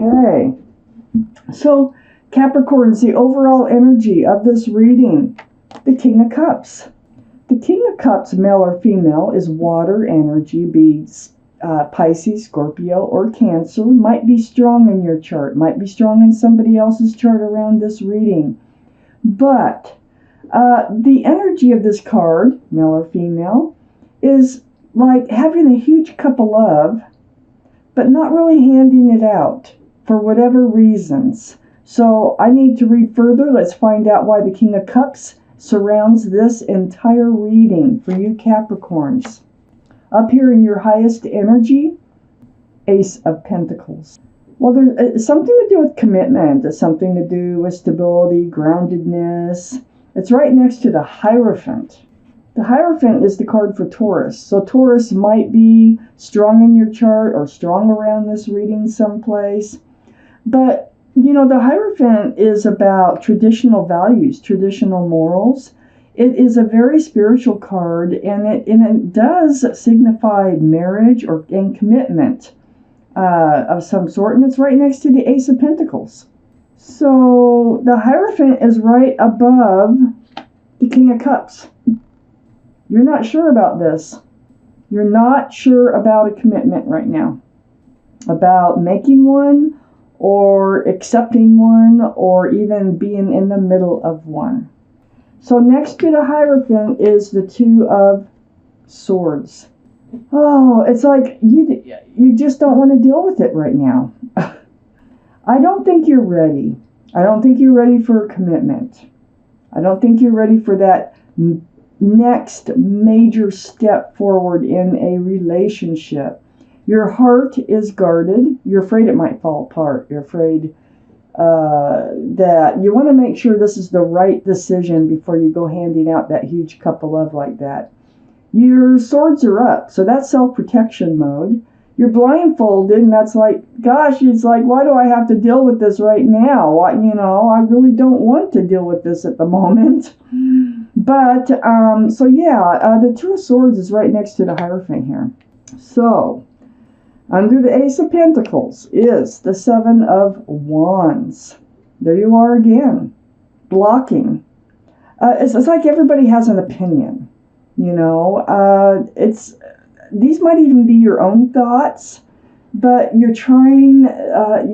Okay. So, Capricorns, the overall energy of this reading, the King of Cups. The King of Cups, male or female, is water energy, be Pisces, Scorpio, or Cancer. Might be strong in your chart, might be strong in somebody else's chart around this reading. But the energy of this card, male or female, is like having a huge cup of love, but not really handing it out for whatever reasons. So I need to read further. Let's find out why the King of Cups surrounds this entire reading for you Capricorns. Up here in your highest energy, Ace of Pentacles. Well, there's something to do with commitment. It's something to do with stability, groundedness. It's right next to the Hierophant. The Hierophant is the card for Taurus. So Taurus might be strong in your chart or strong around this reading someplace. But you know, the Hierophant is about traditional values, traditional morals. It is a very spiritual card, and it does signify marriage and commitment of some sort, and it's right next to the Ace of Pentacles. So the Hierophant is right above the King of Cups. You're not sure about this. You're not sure about a commitment right now, about making one, or accepting one, or even being in the middle of one. So next to the Hierophant is the Two of Swords. Oh, it's like you just don't want to deal with it right now. I don't think you're ready. I don't think you're ready for a commitment. I don't think you're ready for that next major step forward in a relationship. Your heart is guarded. You're afraid it might fall apart. You're afraid that you want to make sure this is the right decision before you go handing out that huge cup of love like that. Your swords are up, so that's self-protection mode. You're blindfolded, and that's like, gosh, it's like, why do I have to deal with this right now? I really don't want to deal with this at the moment. But, so yeah, the Two of Swords is right next to the Hierophant here. So, under the Ace of Pentacles is the Seven of Wands. There you are again, blocking. It's like everybody has an opinion, these might even be your own thoughts, but you're trying,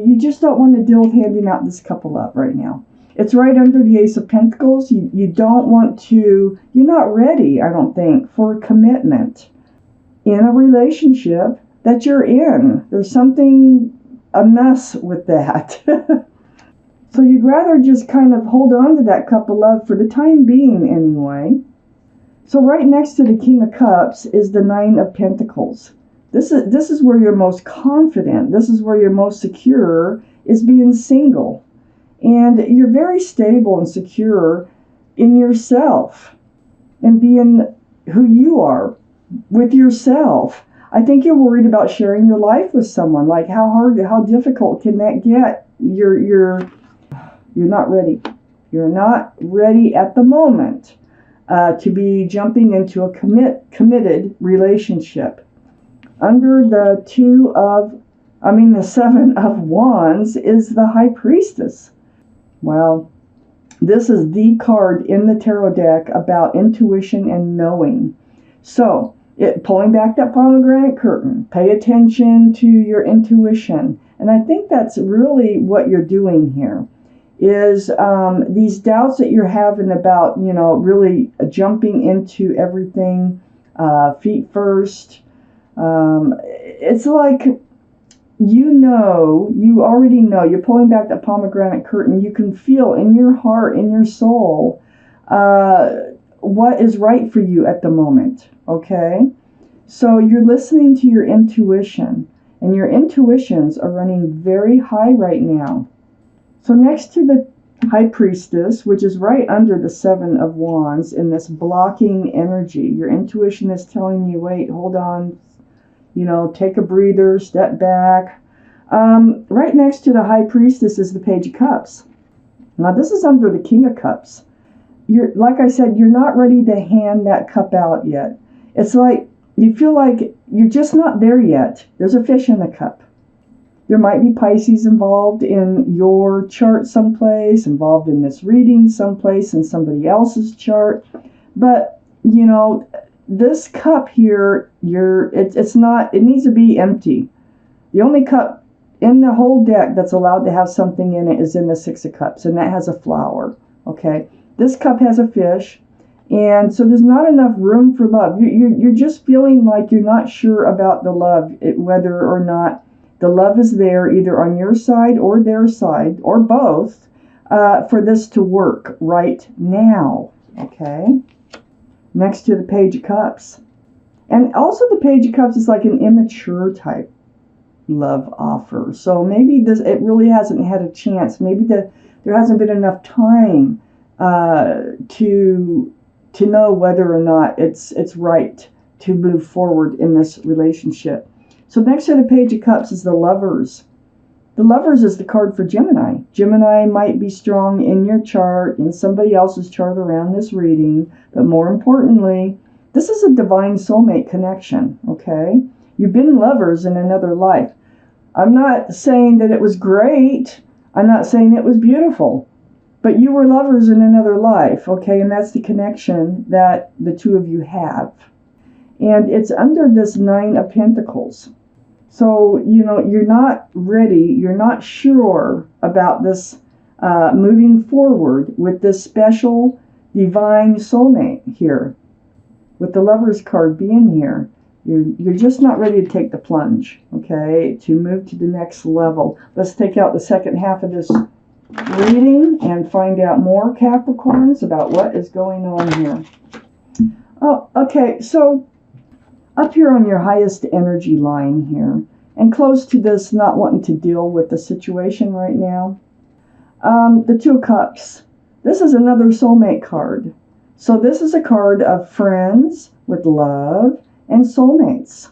you just don't want to deal with handing out this cup of love right now. It's right under the Ace of Pentacles. You don't want to, you're not ready, I don't think, for a commitment in a relationship that you're in. There's something amiss with that. So you'd rather just kind of hold on to that cup of love for the time being anyway. So right next to the King of Cups is the Nine of Pentacles. This is where you're most confident. This is where you're most secure, is being single. And you're very stable and secure in yourself and being who you are with yourself. I think you're worried about sharing your life with someone. Like how difficult can that get? You're not ready. You're not ready at the moment to be jumping into a committed relationship. Under the the Seven of Wands is the High Priestess. Well, this is the card in the tarot deck about intuition and knowing. So, pulling back that pomegranate curtain, pay attention to your intuition. And I think that's really what you're doing here, is these doubts that you're having about, really jumping into everything feet first. It's like, you already know, you're pulling back that pomegranate curtain. You can feel in your heart, in your soul, what is right for you at the moment, okay? So you're listening to your intuition, and your intuitions are running very high right now. So next to the High Priestess, which is right under the Seven of Wands in this blocking energy, your intuition is telling you, wait, hold on, take a breather, step back. Right next to the High Priestess is the Page of Cups. Now this is under the King of Cups. Like I said, you're not ready to hand that cup out yet. It's like you feel like you're just not there yet. There's a fish in the cup. There might be Pisces involved in your chart someplace, involved in this reading someplace in somebody else's chart. But, you know, this cup here, it's not, it needs to be empty. The only cup in the whole deck that's allowed to have something in it is in the Six of Cups, and that has a flower, okay? This cup has a fish, and so there's not enough room for love. You're just feeling like you're not sure about the love, whether or not the love is there, either on your side or their side, or both, for this to work right now, okay? Next to the Page of Cups. And also the Page of Cups is like an immature type love offer. So maybe it really hasn't had a chance. Maybe there hasn't been enough time to know whether or not it's right to move forward in this relationship. So next to the Page of Cups is the Lovers. The Lovers is the card for Gemini. Gemini might be strong in your chart, in somebody else's chart around this reading, but more importantly, this is a divine soulmate connection, okay? You've been lovers in another life. I'm not saying that it was great. I'm not saying it was beautiful. But you were lovers in another life, okay? And that's the connection that the two of you have. And it's under this Nine of Pentacles. So, you know, you're not ready. You're not sure about this moving forward with this special divine soulmate here. With the Lovers card being here. You're just not ready to take the plunge, okay, to move to the next level. Let's take out the second half of this reading and find out more, Capricorns, about what is going on here. Oh, okay, so up here on your highest energy line here, and close to this not wanting to deal with the situation right now, the Two of Cups. This is another soulmate card. So this is a card of friends with love and soulmates.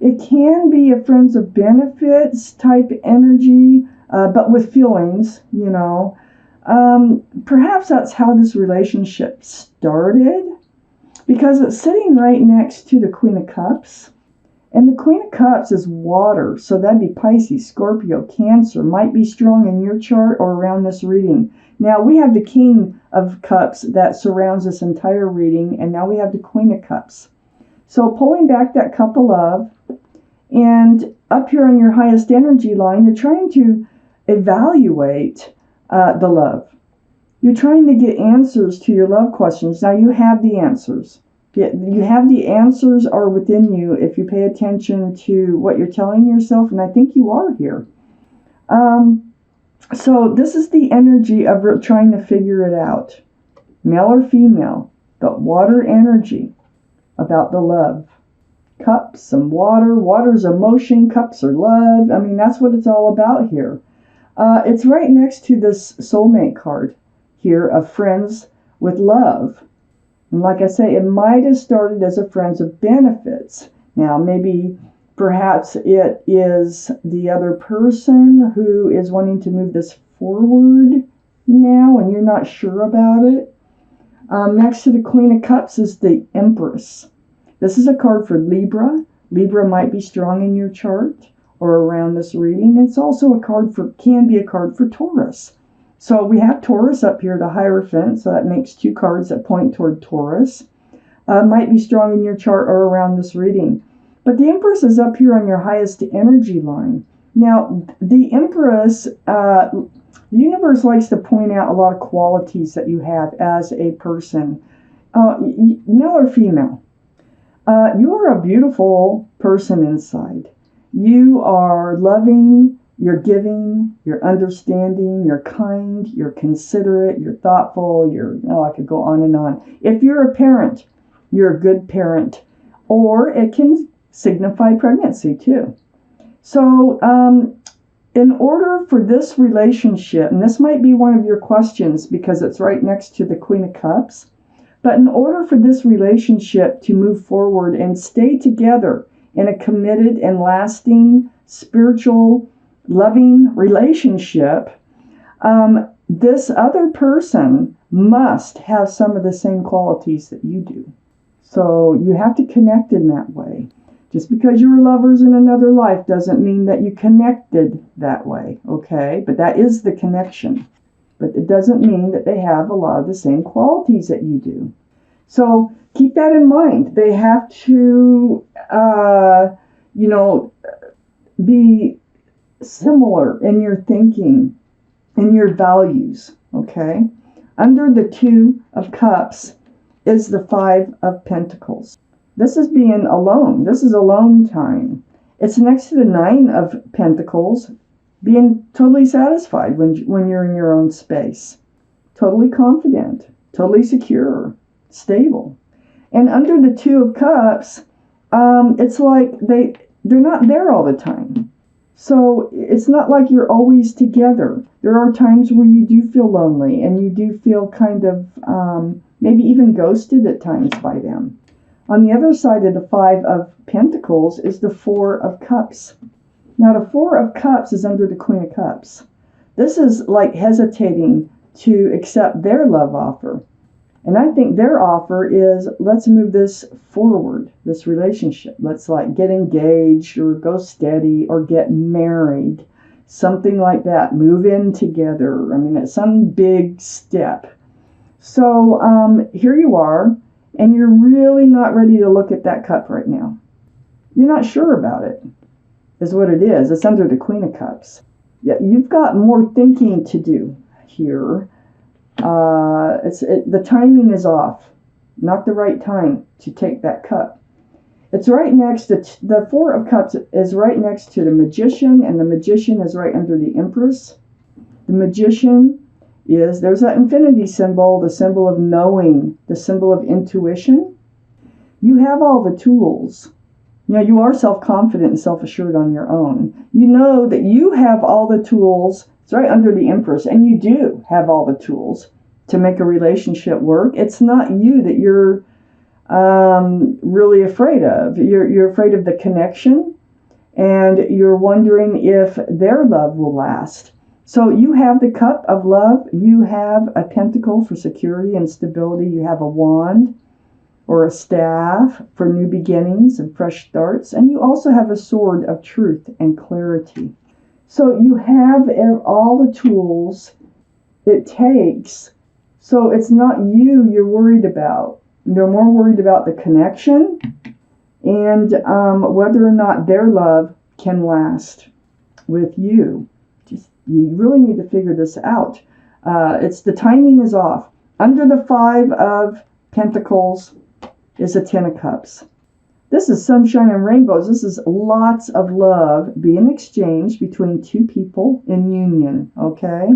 It can be a friends of benefits type energy, but with feelings, you know. Perhaps that's how this relationship started, because it's sitting right next to the Queen of Cups. And the Queen of Cups is water, so that'd be Pisces, Scorpio, Cancer, might be strong in your chart or around this reading. Now we have the King of Cups that surrounds this entire reading, and now we have the Queen of Cups. So pulling back that cup of love, and up here on your highest energy line, you're trying to evaluate the love. You're trying to get answers to your love questions. Now you have the answers. You have the answers are within you if you pay attention to what you're telling yourself, and I think you are here. So this is the energy of trying to figure it out. Male or female, but water energy about the love. Cups and water. Water's emotion, cups are love. I mean, that's what it's all about here. It's right next to this soulmate card here of friends with love. And like I say, it might have started as a friends of benefits. Now, maybe perhaps it is the other person who is wanting to move this forward now, and you're not sure about it. Next to the Queen of Cups is the Empress. This is a card for Libra. Libra might be strong in your chart or around this reading. It's also a card for, can be a card for Taurus. So we have Taurus up here, the Hierophant, so that makes two cards that point toward Taurus. Might be strong in your chart or around this reading. But the Empress is up here on your highest energy line. Now, the Empress, the universe likes to point out a lot of qualities that you have as a person, male or female. You are a beautiful person inside. You are loving, you're giving, you're understanding, you're kind, you're considerate, you're thoughtful, I could go on and on. If you're a parent, you're a good parent. Or it can signify pregnancy too. So in order for this relationship, and this might be one of your questions because it's right next to the Queen of Cups, but in order for this relationship to move forward and stay together in a committed and lasting, spiritual, loving relationship, this other person must have some of the same qualities that you do. So you have to connect in that way Just because you were lovers in another life doesn't mean that you connected that way, okay? But that is the connection. But it doesn't mean that they have a lot of the same qualities that you do. So keep that in mind. They have to, be similar in your thinking, in your values, okay? Under the Two of Cups is the Five of Pentacles. This is being alone. This is alone time. It's next to the Nine of Pentacles, being totally satisfied when you're in your own space. Totally confident, totally secure, stable. And under the Two of Cups, it's like they're not there all the time. So it's not like you're always together. There are times where you do feel lonely and you do feel kind of maybe even ghosted at times by them. On the other side of the Five of Pentacles is the Four of Cups. Now the Four of Cups is under the Queen of Cups. This is like hesitating to accept their love offer. And I think their offer is, let's move this forward, this relationship. Let's like get engaged or go steady or get married. Something like that. Move in together. I mean, it's some big step. So here you are, and you're really not ready to look at that cup right now. You're not sure about it, is what it is. It's under the Queen of Cups. Yeah, you've got more thinking to do here. The timing is off. Not the right time to take that cup. It's right next to, the Four of Cups is right next to the Magician, and the Magician is right under the Empress. The Magician is, there's that infinity symbol, the symbol of knowing, the symbol of intuition. You have all the tools. You know, you are self-confident and self-assured on your own. You know that you have all the tools. It's right under the Empress, and you do have all the tools to make a relationship work. It's not you that you're really afraid of. You're afraid of the connection, and you're wondering if their love will last. So you have the Cup of Love. You have a Pentacle for security and stability. You have a Wand or a Staff for new beginnings and fresh starts. And you also have a Sword of Truth and clarity. So you have all the tools it takes. So it's not you're worried about. You're more worried about the connection and whether or not their love can last with you. You really need to figure this out. It's the timing is off. Under the Five of Pentacles is a Ten of Cups. This is sunshine and rainbows. This is lots of love being exchanged between two people in union, okay?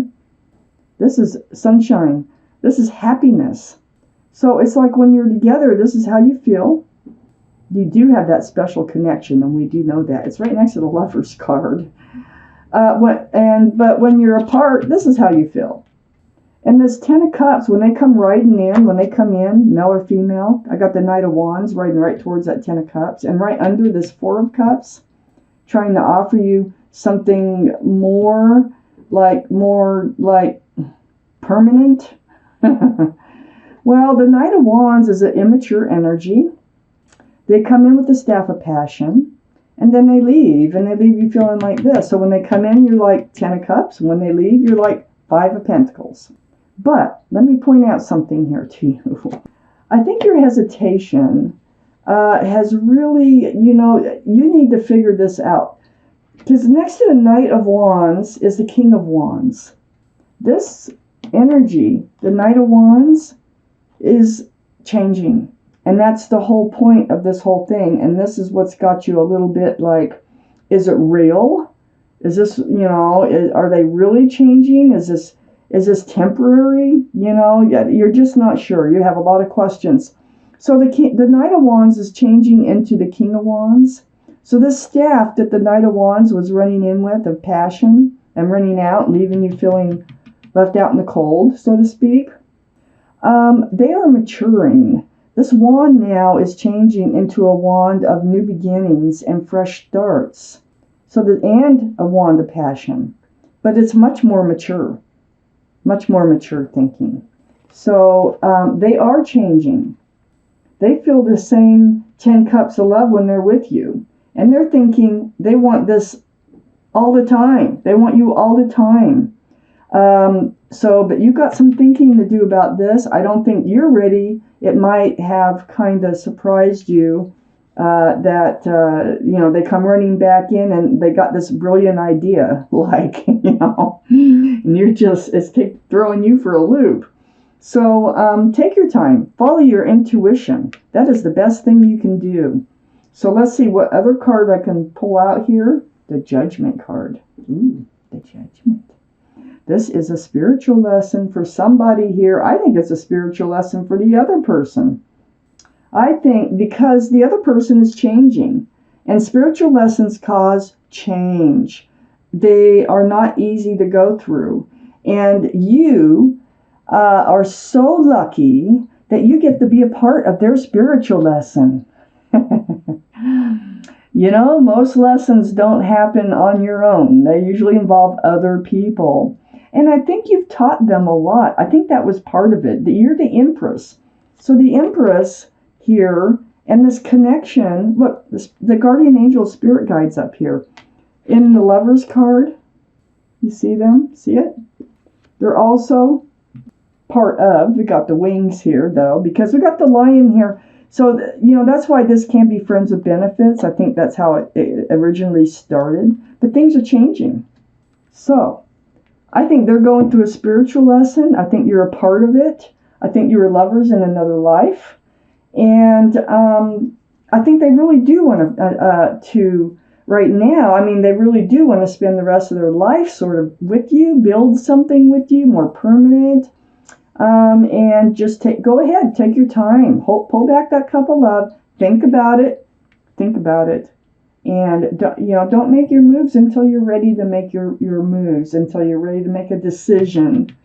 This is sunshine. This is happiness. So it's like when you're together, this is how you feel. You do have that special connection, and we do know that. It's right next to the Lover's card. But when you're apart, this is how you feel. And this Ten of Cups, when they come in, male or female, I got the Knight of Wands riding right towards that Ten of Cups. And right under this Four of Cups, trying to offer you something more like permanent. Well, the Knight of Wands is an immature energy. They come in with the Staff of Passion. And then they leave, and they leave you feeling like this. So when they come in, you're like Ten of Cups. When they leave, you're like Five of Pentacles. But let me point out something here to you. I think your hesitation has really, you need to figure this out. Because next to the Knight of Wands is the King of Wands. This energy, the Knight of Wands, is changing. And that's the whole point of this whole thing. And this is what's got you a little bit like, is it real? Is this, are they really changing? Is this temporary? You're just not sure. You have a lot of questions. So the Knight of Wands is changing into the King of Wands. So this staff that the Knight of Wands was running in with of passion and running out, leaving you feeling left out in the cold, so to speak, they are maturing. This wand now is changing into a wand of new beginnings and fresh starts. And a wand of passion. But it's much more mature thinking. So they are changing. They feel the same 10 cups of love when they're with you. And they're thinking they want this all the time. They want you all the time. But you've got some thinking to do about this. I don't think you're ready. It might have kind of surprised you that they come running back in and they got this brilliant idea, like, and it's throwing you for a loop. So take your time, follow your intuition. That is the best thing you can do. So let's see what other card I can pull out here. The Judgment card. Ooh, the Judgment. This is a spiritual lesson for somebody here. I think it's a spiritual lesson for the other person. I think because the other person is changing, and spiritual lessons cause change. They are not easy to go through. And you are so lucky that you get to be a part of their spiritual lesson. Most lessons don't happen on your own. They usually involve other people. And I think you've taught them a lot. I think that was part of it. You're the Empress. So the Empress here and this connection, look, the guardian angel spirit guides up here. In the Lovers card, you see them? See it? They're also part of, we got the wings here though, because we got the lion here. So, that's why this can't be friends with benefits. I think that's how it originally started. But things are changing. So, I think they're going through a spiritual lesson. I think you're a part of it. I think you were lovers in another life. And I think they really do want to, right now, they really do want to spend the rest of their life sort of with you, build something with you, more permanent. And just go ahead, take your time, pull back that cup of love, think about it, and don't make your moves until you're ready to make your moves, until you're ready to make a decision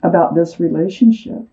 about this relationship.